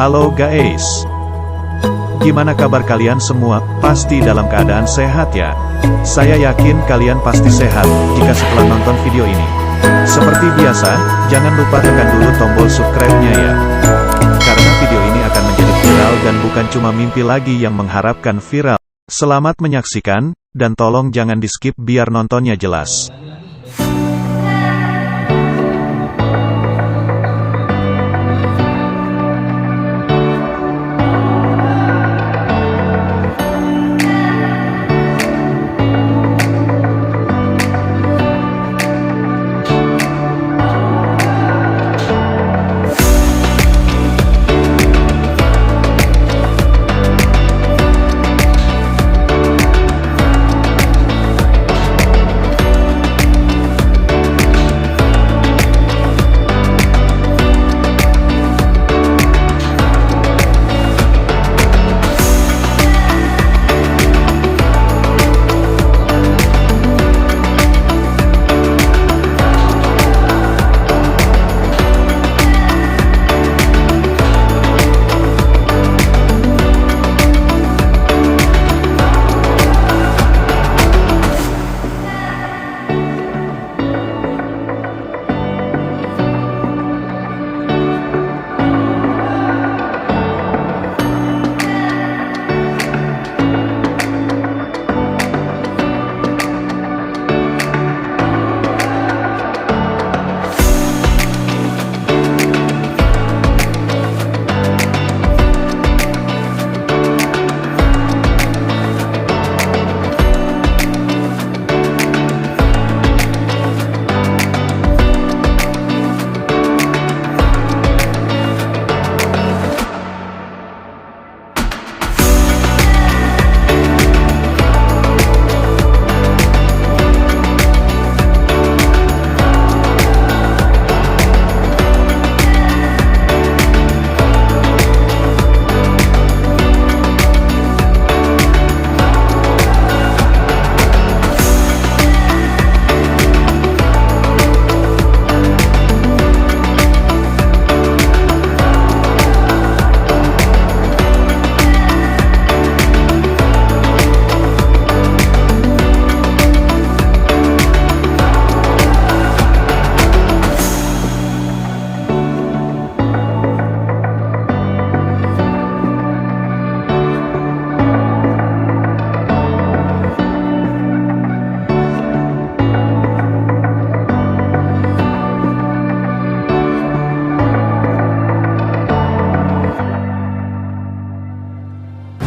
Halo guys, gimana kabar kalian semua? Pasti dalam keadaan sehat ya? Saya yakin kalian pasti sehat jika setelah nonton video ini. Seperti biasa, jangan lupa tekan dulu tombol subscribe-nya ya. Karena video ini akan menjadi viral dan bukan cuma mimpi lagi yang mengharapkan viral. Selamat menyaksikan, dan tolong jangan di-skip biar nontonnya jelas.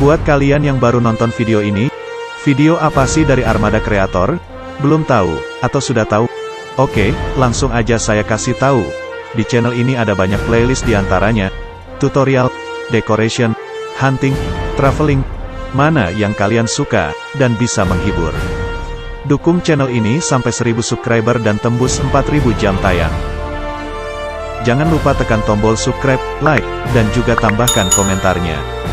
Buat kalian yang baru nonton video ini, video apa sih dari Armada Creator? Belum tahu, atau sudah tahu? Oke, langsung aja saya kasih tahu. Di channel ini ada banyak playlist diantaranya, tutorial, decoration, hunting, traveling, mana yang kalian suka, dan bisa menghibur. Dukung channel ini sampai 1000 subscriber dan tembus 4000 jam tayang. Jangan lupa tekan tombol subscribe, like, dan juga tambahkan komentarnya.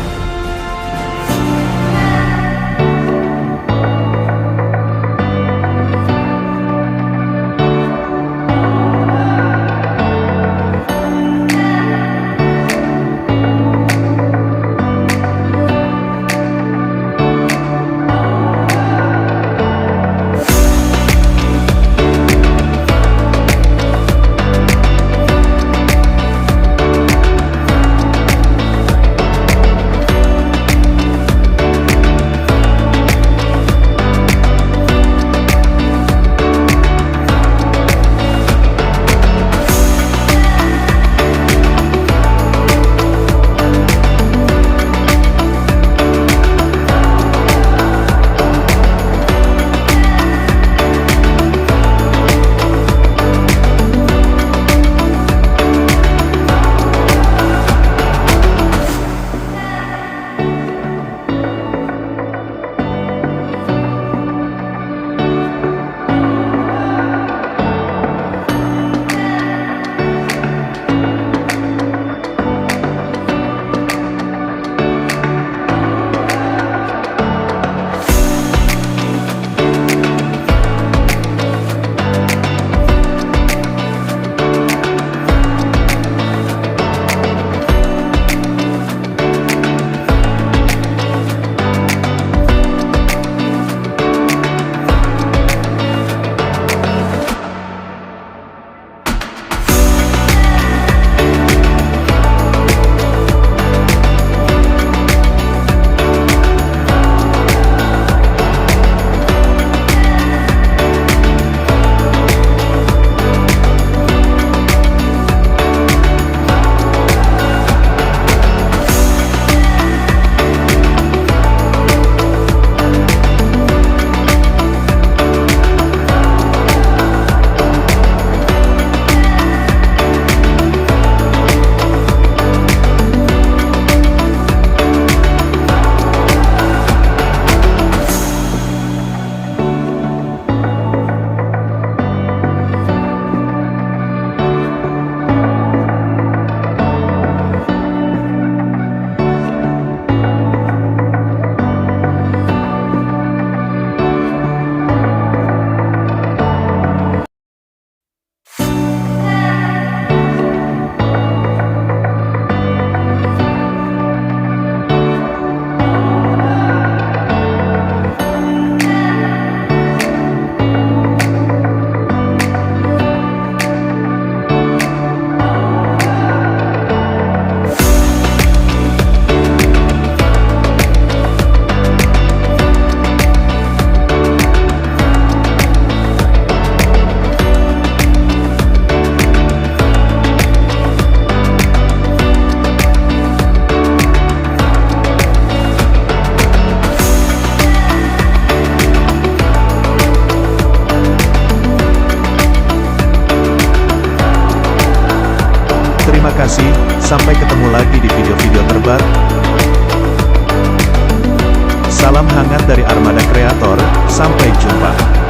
dari Armada Kreator. Sampai jumpa.